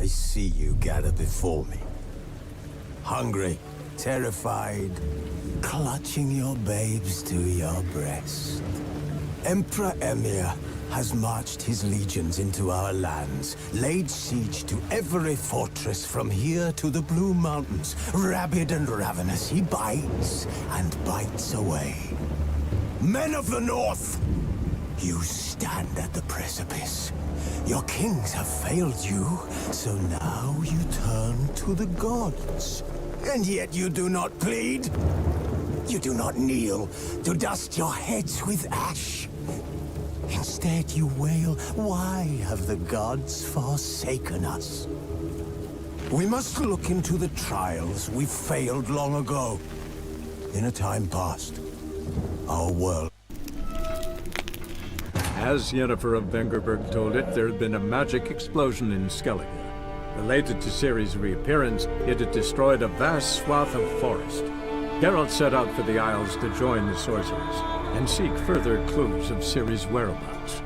I see you gather before me. Hungry, terrified, clutching your babes to your breast. Emperor Emir has marched his legions into our lands, laid siege to every fortress from here to the Blue Mountains. Rabid and ravenous, he bites and bites away. Men of the North, you stand at the precipice. Your kings have failed you, so now you turn to the gods. And yet you do not plead. You do not kneel to dust your heads with ash. Instead you wail, why have the gods forsaken us? We must look into the trials we failed long ago. In a time past, our world. As Yennefer of Vengerberg told it, there had been a magic explosion in Skellige. Related to Ciri's reappearance, it had destroyed a vast swath of forest. Geralt set out for the Isles to join the sorcerers, and seek further clues of Ciri's whereabouts.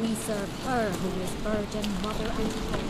We serve her who is virgin, mother, and home.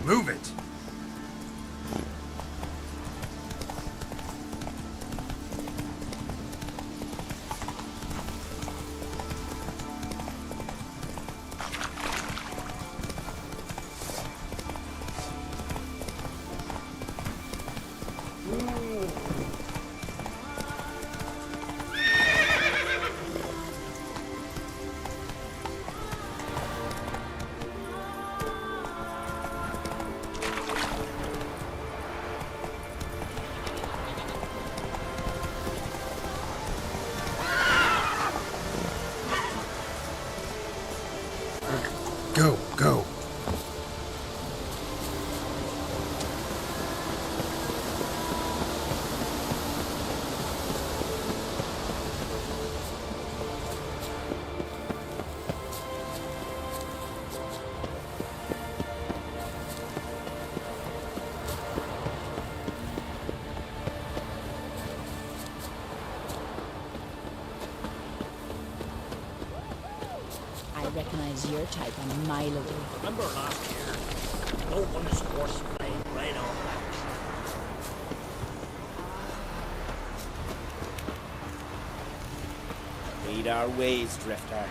Move it! Go, go. I recognize your type a mile away. Remember last year? No one's horse playing right on that. Lead our ways, Drifter.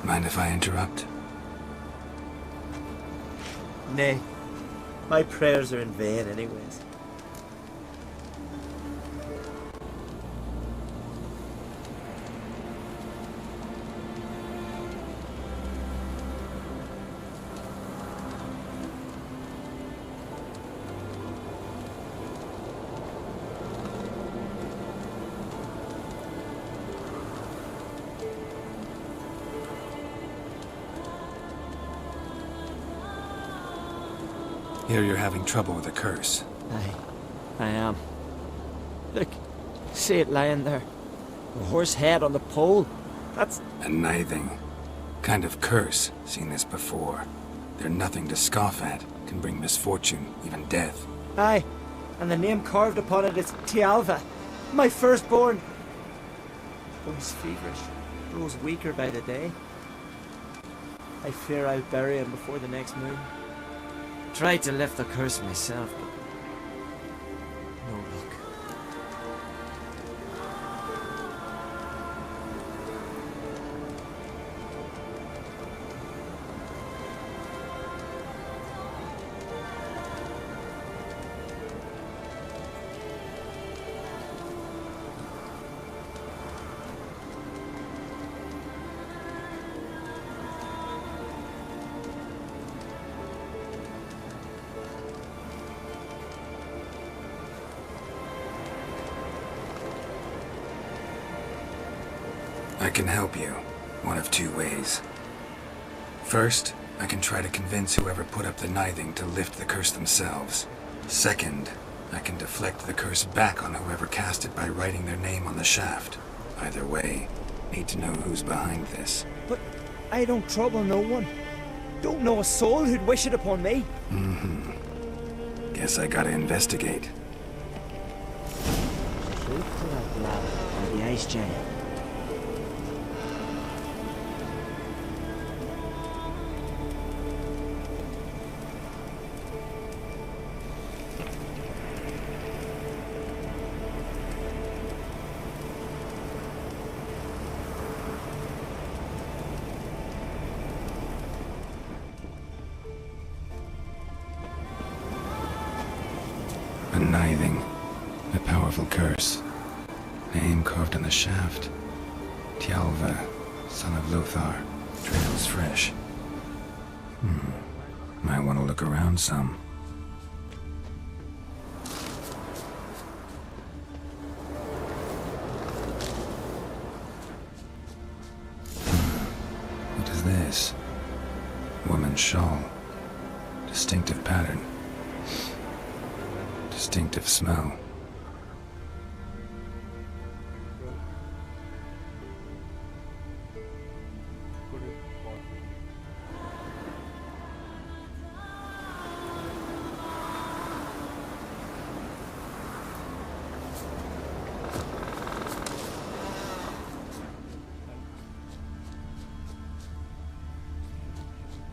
Mind if I interrupt? Nay, my prayers are in vain anyways. Here you're having trouble with a curse. I am. Look, see it lying there. A horse head on the pole. That's... A nithing. Kind of curse. Seen this before. They're nothing to scoff at. Can bring misfortune, even death. Aye, and the name carved upon it is Tialva, my firstborn. Boy's feverish, grows weaker by the day. I fear I'll bury him before the next moon. Tried to lift the curse myself, but no luck. I can help you, one of two ways. First, I can try to convince whoever put up the nithing to lift the curse themselves. Second, I can deflect the curse back on whoever cast it by writing their name on the shaft. Either way, need to know who's behind this. But I don't trouble no one. Don't know a soul who'd wish it upon me. Guess I gotta investigate. Truth to that lad and the ice giant. A nithing. A powerful curse. Name carved on the shaft. Tialva, son of Lothar. Trails fresh. Might want to look around some. What is this? Woman's shawl. Distinctive pattern. Distinctive smell.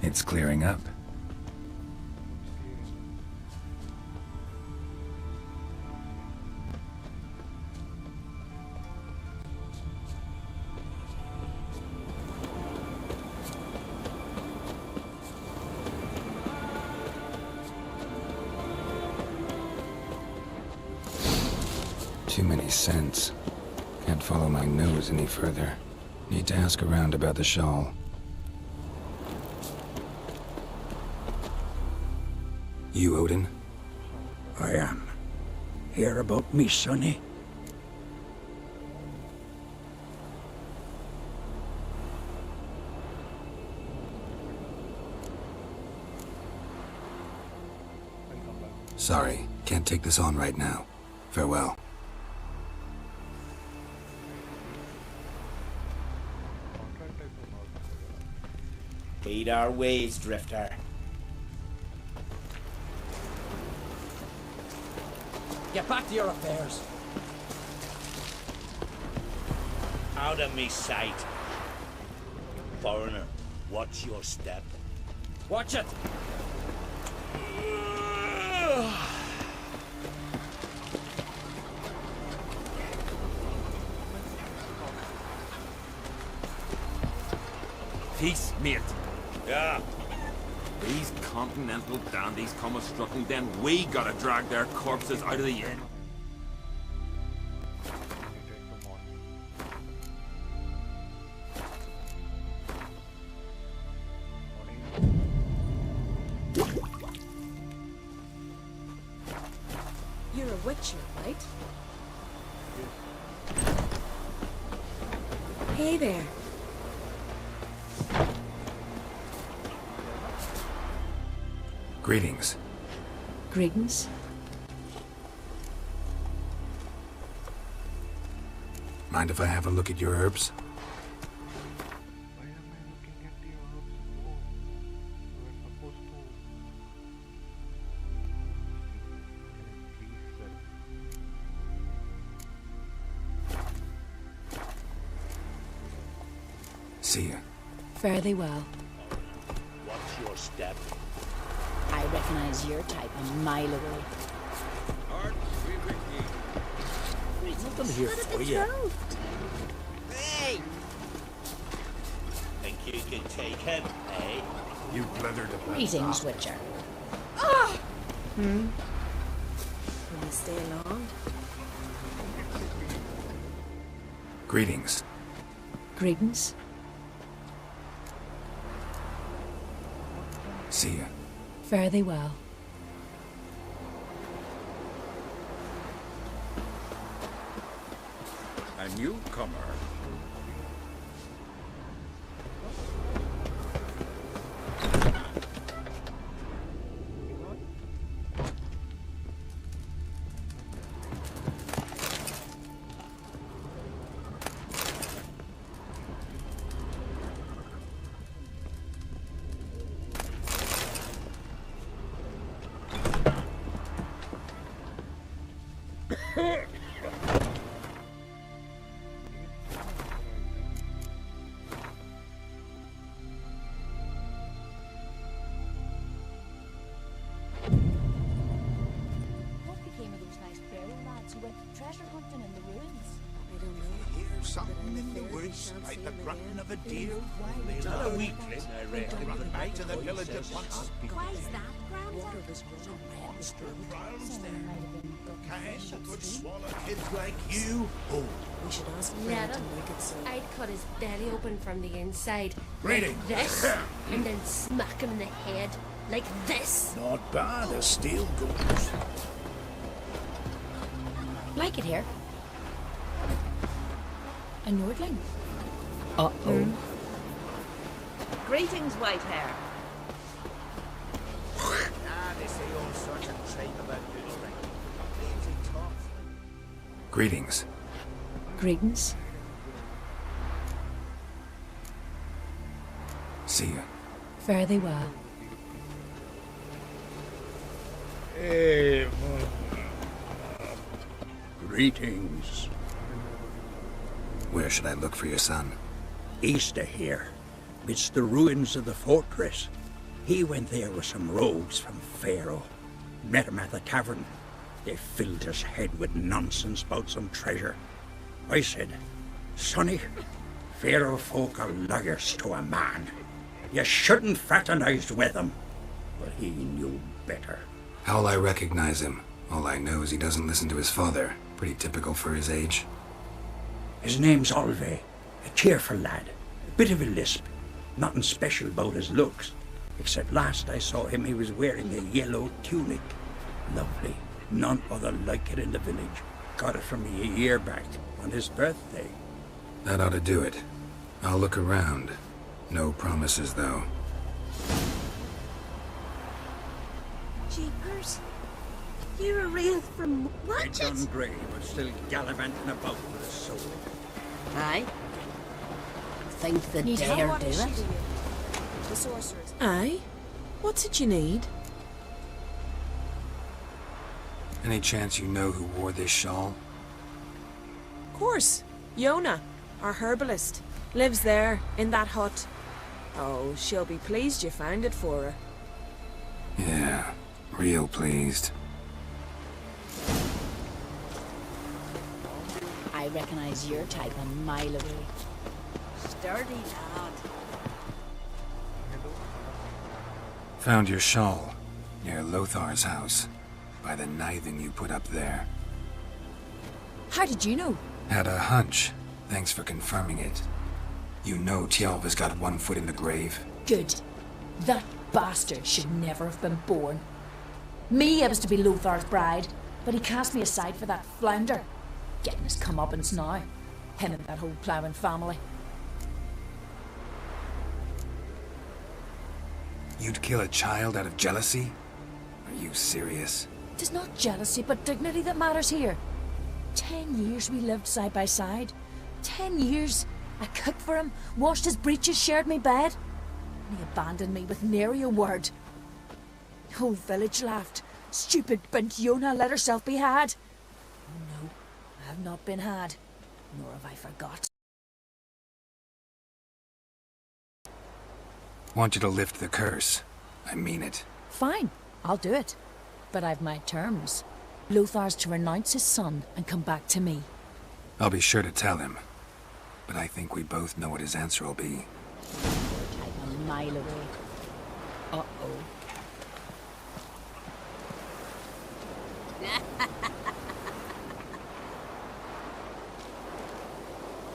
It's clearing up. Too many scents. Can't follow my nose any further. Need to ask around about the shawl. You, Odin? I am. Hear about me, sonny? Sorry, can't take this on right now. Farewell. Heed our ways, Drifter. Get back to your affairs. Out of me sight. Foreigner, watch your step. Watch it! peace, mate. Yeah. These continental dandies come a-strutting, then we gotta drag their corpses out of the inn. You're a witcher, right? Hey there. Greetings. Greetings. Mind if I have a look at your herbs? See ya. Fare thee well. What's your step? I recognize your type a mile away. Nothing here for you. Hey! Think you can take him, eh? You blithered about Greetings, that. Witcher. Will you stay long? Greetings. Greetings. See ya. Fare thee well. A newcomer. What became of those nice prairie lads who went treasure hunting in the ruins? I don't know. Hear something in the Fair woods, shall like see the him grunting again. of a deer. Not a weakling, I reckon. Run back to the village at once. Why's that, Water Grandad? was running Monster prowls Someone there. might have been ducking Kind fish that would upstream. swallow kids like you. Oh, We should ask Let Fred to him. make it so. I'd cut his belly open from the inside. Greetings. Like this. And then smack him in the head. Like this. not bad as steel goes. Like it here. A Nordling. Uh-oh. Greetings, white hair. They say all sorts of tripe about Nordling. Lazy talk. Greetings. Greetings. See ya. Fare thee well. Greetings. Where should I look for your son? East of here. It's the ruins of the fortress. He went there with some rogues from Pharaoh. Met him at the tavern. They filled his head with nonsense about some treasure. I said, Sonny, Pharaoh folk are liars to a man. You shouldn't fraternize with them. But he knew better. How'll I recognize him? All I know is he doesn't listen to his father. Pretty typical for his age. His name's Olve, a cheerful lad, a bit of a lisp, nothing special about his looks, except last I saw him he was wearing a yellow tunic. Lovely, none other like it in the village. Got it from me a year back, on his birthday. That ought to do it. I'll look around. No promises, though. Jeepers. You're a wraith from I what? done grey, but still gallivanting about with a sword. Aye. Think the dare do it? The sorcerers. Aye? What's it you need? Any chance you know who wore this shawl? Course. Yona, our herbalist, lives there, in that hut. Oh, she'll be pleased you found it for her. Yeah, real pleased. I recognize your type a mile away. Sturdy lad. Found your shawl near Lothar's house, by the knithing you put up there. How did you know? Had a hunch. Thanks for confirming it. You know Tialva's got one foot in the grave. Good. That bastard should never have been born. Me, I was to be Lothar's bride, but he cast me aside for that flounder. Getting his comeuppance now. Him and that whole ploughing family. You'd kill a child out of jealousy? Are you serious? It is not jealousy, but dignity that matters here. 10 years we lived side by side. 10 years. I cooked for him, washed his breeches, shared my bed. And he abandoned me with nary a word. The whole village laughed. Stupid bint Yona let herself be had. Oh no, I have not been had, nor have I forgot. Want you to lift the curse. I mean it. Fine, I'll do it. But I've my terms. Lothar's to renounce his son and come back to me. I'll be sure to tell him. But I think we both know what his answer will be. I'm a mile away. Uh-oh.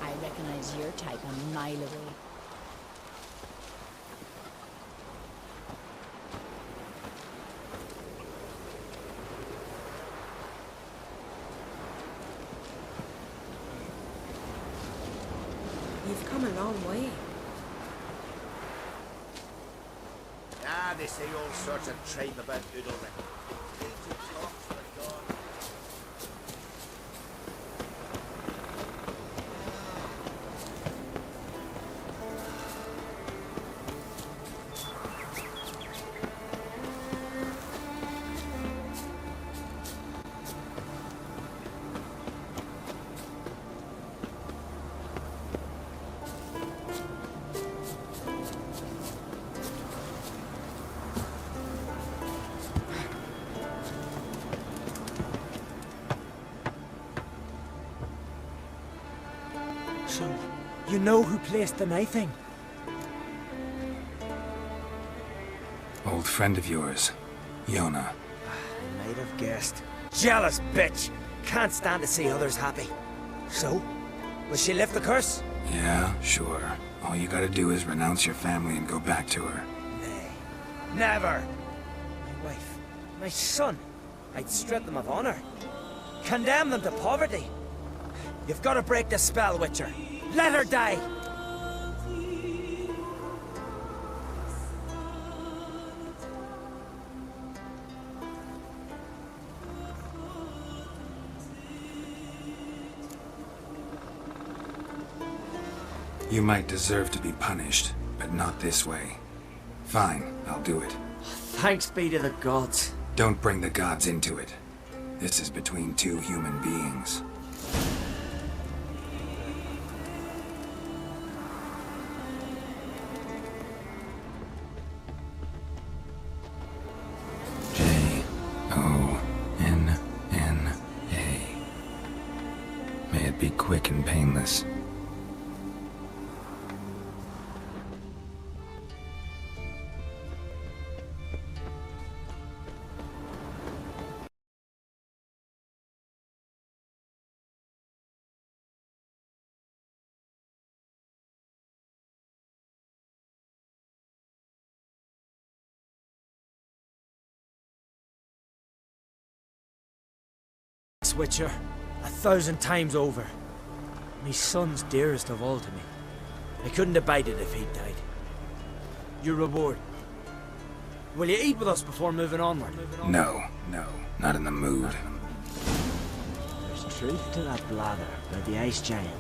I recognize your type a mile away. You've come a long way. Ah, they say all sorts of tripe about Udalric. Ancient talks for God. So, you know who placed the knifing? Old friend of yours, Yona. I might have guessed. Jealous bitch! Can't stand to see others happy. So, will she lift the curse? Yeah, sure. All you gotta do is renounce your family and go back to her. Nay. Never! My wife, my son. I'd strip them of honor. Condemn them to poverty. You've got to break the spell, Witcher. Let her die! You might deserve to be punished, but not this way. Fine, I'll do it. Thanks be to the gods. Don't bring the gods into it. This is between two human beings. Jonna. May it be quick and painless. Witcher, 1,000 times over. My son's dearest of all to me. I couldn't abide it if he'd died. Your reward. Will you eat with us before moving onward? No, not in the mood. There's truth to that blather about the ice giant.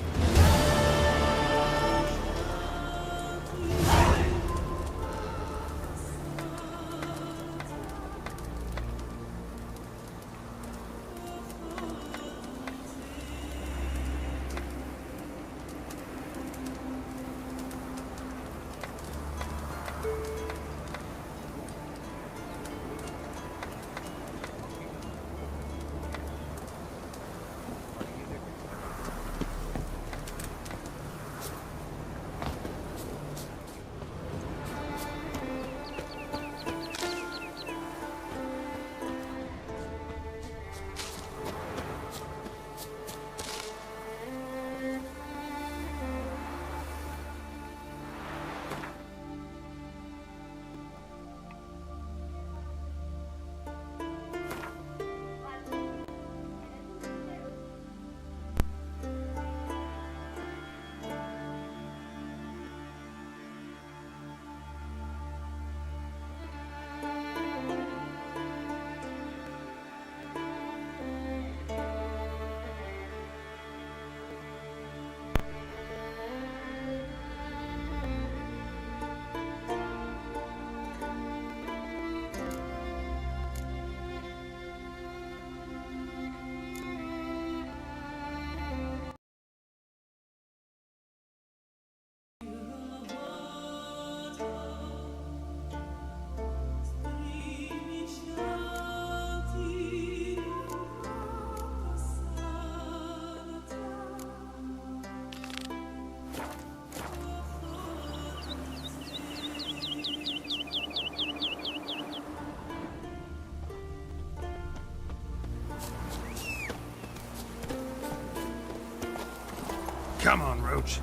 Come on, Roach.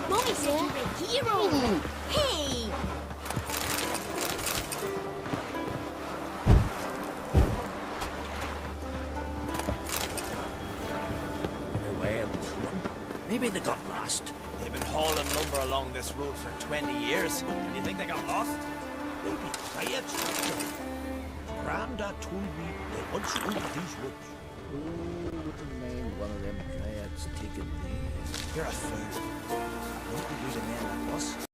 Mommy's here. Hero. Hey. Well, maybe they got lost. They've been hauling lumber along this road for 20 years. And you think they got lost? Maybe Triads. Grandad told me they once rode these roads. Oh, wouldn't mind one of them Triads taking me. You're a fool. Don't be using men like us.